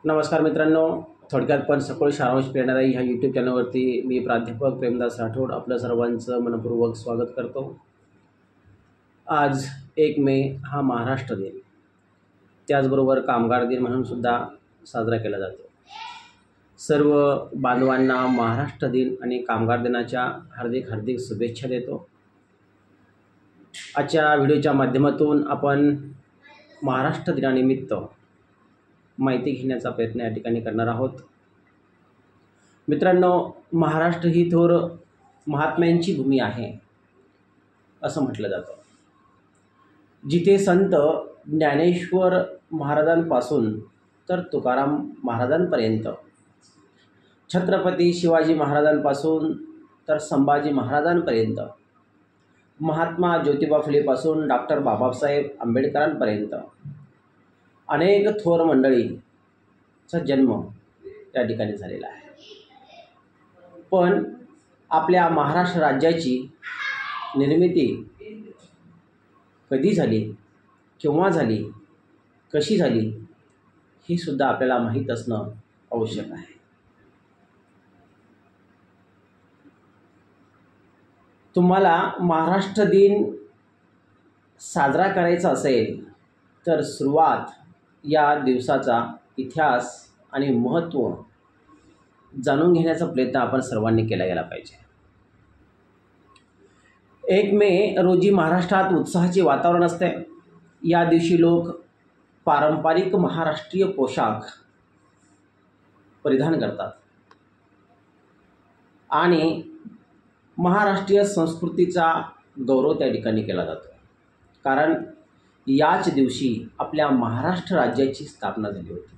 नमस्कार मित्रांनो, थोडक्यात पण सखोल सारांश प्रेरणादायी ह्या यूट्यूब चॅनलवरती मी प्राध्यापक प्रेमदास राठोड आपलं सर्वांचं मनपूर्वक स्वागत करतो। आज 1 मे हा महाराष्ट्र दिन, त्याचबरोबर कामगार दिन म्हणून सुद्धा साजरा केला जातो। सर्व बांधवांना महाराष्ट्र दिन आणि कामगार दिनाच्या हार्दिक हार्दिक शुभेच्छा देतो। आजच्या व्हिडिओच्या माध्यमातून आपण महाराष्ट्र दिनानिमित्त माहिती घेण्याचा प्रयत्न या ठिकाणी करणार आहोत। मित्रांनो, महाराष्ट्र ही थोर महात्म्यांची भूमी आहे असं म्हटलं जातं, जिथे संत ज्ञानेश्वर महाराजांपासून तर तुकाराम महाराजांपर्यंत, छत्रपती शिवाजी महाराजांपासून तर संभाजी महाराजांपर्यंत, महात्मा ज्योतिबा फुलेपासून डॉक्टर बाबासाहेब आंबेडकरांपर्यंत अनेक थोर मंडळीचा जन्म त्या ठिकाणी झालेला आहे। पण आपल्या महाराष्ट्र राज्याची निर्मिती कधी झाली, केव्हा झाली, कशी झाली हे सुद्धा आपल्याला माहीत असणं आवश्यक आहे। तुम्हाला महाराष्ट्र दिन साजरा करायचा असेल तर सुरुवात या दिवसाचा इतिहास आणि महत्त्व जाणून घेण्याचा प्रयत्न आपण सर्वांनी केला गेला पाहिजे। 1 मे रोजी महाराष्ट्रात उत्साहाचे वातावरण असते। या दिवशी लोक पारंपरिक महाराष्ट्रीय पोशाख परिधान करतात आणि महाराष्ट्रीय संस्कृतीचा गौरव त्या ठिकाणी केला जातो, कारण याच दिवशी आपल्या महाराष्ट्र राज्याची स्थापना झाली होती।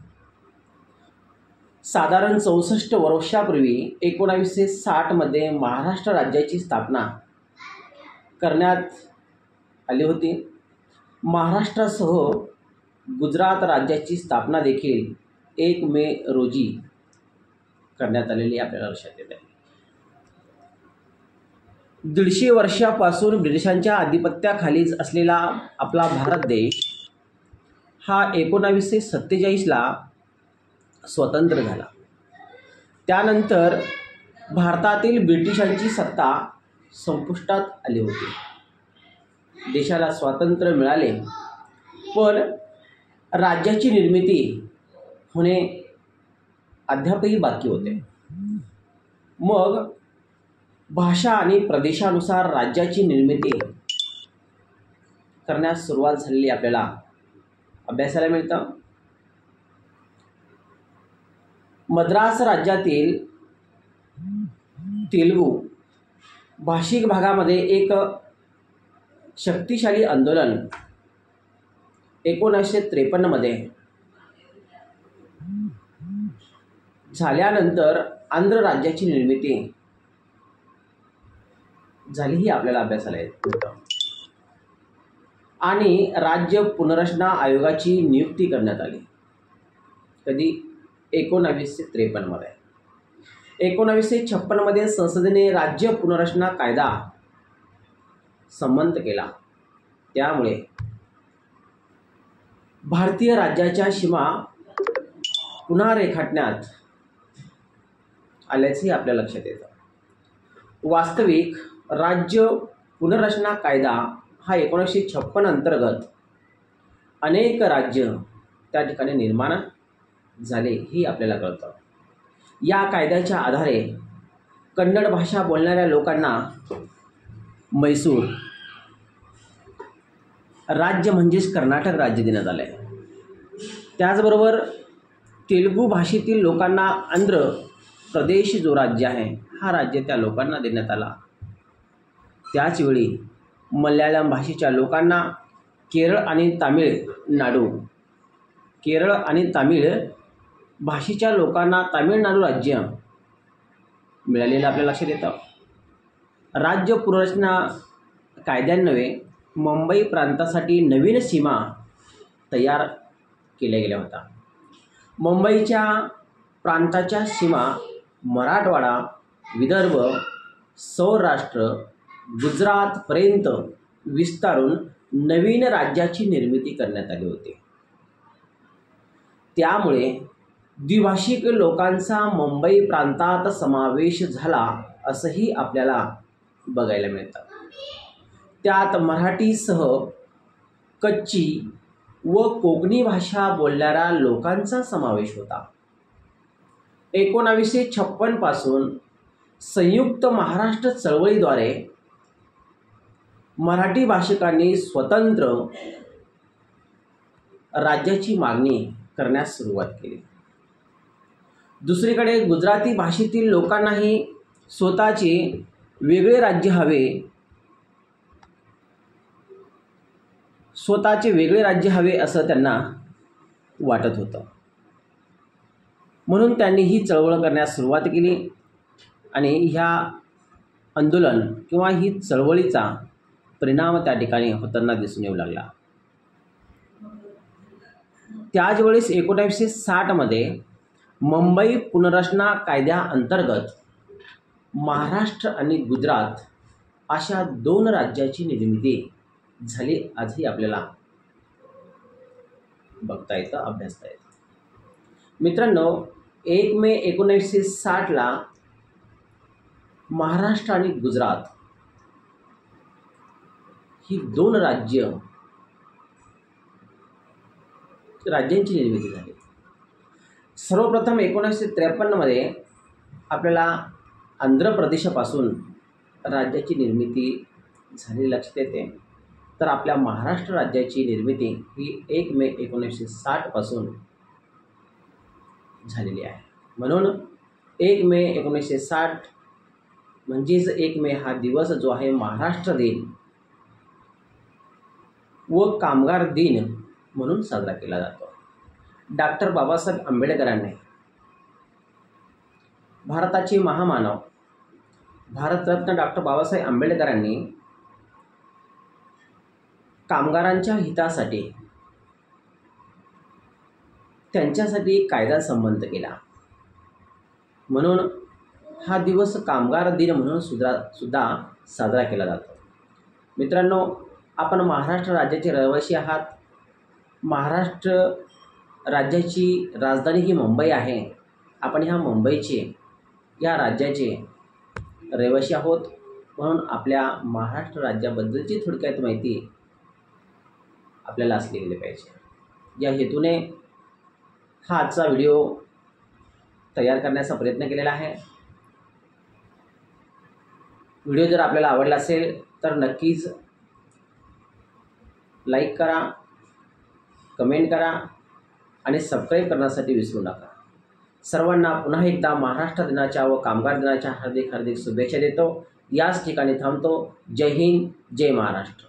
साधारण 64 वर्षापूर्वी 1960 मध्ये महाराष्ट्र राज्याची स्थापना करण्यात आली होती। महाराष्ट्रासह गुजरात राज्याची स्थापना देखील 1 मे रोजी करण्यात आलेली आपल्याला लक्षात येत आहे। 150 वर्षापासून ब्रिटिशांच्या आधिपत्याखाली असलेला आपला भारत देश हा 1947ला स्वतंत्र झाला। त्यानंतर भारतातील ब्रिटिशांची सत्ता संपुष्टात आली होती। देशाला स्वातंत्र्य मिळाले, पण राज्याची निर्मिती होणे अद्यापही बाकी होते। मग भाषा आणि प्रदेशानुसार राज्याची निर्मिती करण्यास सुरुवात झालेली आपल्याला अभ्यासाला मिळतं। मद्रास राज्यातील तेलुगू भाषिक भागामध्ये एक शक्तिशाली आंदोलन 1953 मध्ये झाल्यानंतर आंध्र राज्याची निर्मिती झाली ही आपल्याला अभ्यासाला येतं आणि राज्य पुनर्रचना आयोगाची नियुक्ती करण्यात आली। कधी? 1953 मध्ये। 1956 मध्ये संसदेने राज्य पुनर्रचना कायदा संमत केला। त्यामुळे भारतीय राज्याच्या सीमा पुन्हा रेखाटण्यात आल्याचे आपल्या लक्षात येतं। वास्तविक राज्य पुनर्रचना कायदा हा 1956 अंतर्गत अनेक राज्य त्या ठिकाणी निर्माण झाले ही आपल्याला कळतं। या कायद्याच्या आधारे कन्नड भाषा बोलणाऱ्या लोकांना मैसूर राज्य म्हणजेच कर्नाटक राज्य देण्यात आले। त्याचबरोबर तेलुगू भाषेतील लोकांना आंध्र प्रदेश जो राज्य आहे हा राज्य त्या लोकांना देण्यात आला। त्याचवेळी मल्याळम भाषेच्या लोकांना केरळ आणि तामिळ भाषेच्या लोकांना तामिळनाडू राज्य मिळालेलं आपल्या लक्षात येतं। राज्य पुनर्रचना कायद्यान्वये मुंबई प्रांतासाठी नवीन सीमा तयार केल्या गेल्या होत्या। मुंबईच्या प्रांताच्या सीमा मराठवाडा, विदर्भ, सौराष्ट्र, गुजरातपर्यंत विस्तारून नवीन राज्याची निर्मिती करण्यात आली होती। त्यामुळे द्विभाषिक लोकांचा मुंबई प्रांतात समावेश झाला असंही आपल्याला बघायला मिळतं. त्यात मराठीसह कच्ची व कोकणी भाषा बोलणाऱ्या लोकांचा समावेश होता. 1956 पासून संयुक्त महाराष्ट्र चळवळीद्वारे मराठी भाषिकांनी स्वतंत्र राज्याची मागणी करण्यास सुरुवात केली. दुसरीकडे गुजराती भाषेतील लोकांनाही स्वतःचे वेगळे राज्य हवे असं त्यांना वाटत होतं. म्हणून त्यांनी ही चळवळ करण्यास सुरुवात केली आणि ह्या आंदोलन किंवा ही चळवळीचा परिणाम त्या ठिकाणी होताना दिसून येऊ लागला. त्याच वेळेस 1960 मुंबई पुनर्रचना कायद्याअंतर्गत महाराष्ट्र आणि गुजरात अशा 2 राज्याची निर्मिती झाली. आजही आपल्याला बघता येतं, अभ्यासता येतं. मित्रांनो, 1 मे 1960 महाराष्ट्र आणि गुजरात ही 2 राज्यांची निर्मिती झाली. सर्वप्रथम 1953 आपल्याला आंध्र प्रदेशापासून राज्याची निर्मिती झाली लक्षात येते. तर आपल्या महाराष्ट्र राज्याची निर्मिती ही 1 मे 1960 पासून झालेली आहे. म्हणून 1 मे 1960 म्हणजेच 1 मे हा दिवस जो आहे महाराष्ट्र दिन व कामगार दिन म्हणून साजरा केला जातो. डॉक्टर बाबासाहेब आंबेडकरांनी, भारताचे महामानव भारतरत्न डॉक्टर बाबासाहेब आंबेडकरांनी कामगारांच्या हितासाठी त्यांच्यासाठी कायदा संमत केला. म्हणून हा दिवस कामगार दिन म्हणून सुद्धा साजरा केला जातो. मित्रांनो, आपण महाराष्ट्र राज्याचे रहिवासी आहात. महाराष्ट्र राज्याची राजधानी ही मुंबई आहे. आपण ह्या मुंबईचे, या राज्याचे रहिवासी आहोत. म्हणून आपल्या महाराष्ट्र राज्याबद्दलची थोडक्यात माहिती आपल्याला असली गेली पाहिजे. या हेतूने हा आजचा व्हिडिओ तयार करण्याचा प्रयत्न केलेला आहे. व्हिडिओ जर आपल्याला आवडला असेल तर नक्कीच लाईक करा, कमेंट करा आणि सबस्क्राईब करण्यासाठी विसरू नका. सर्वांना पुन्हा एकदा महाराष्ट्र दिनाच्या व कामगार दिनाच्या हार्दिक शुभेच्छा देतो. याच ठिकाणी थांबतो. जय हिंद, जय महाराष्ट्र.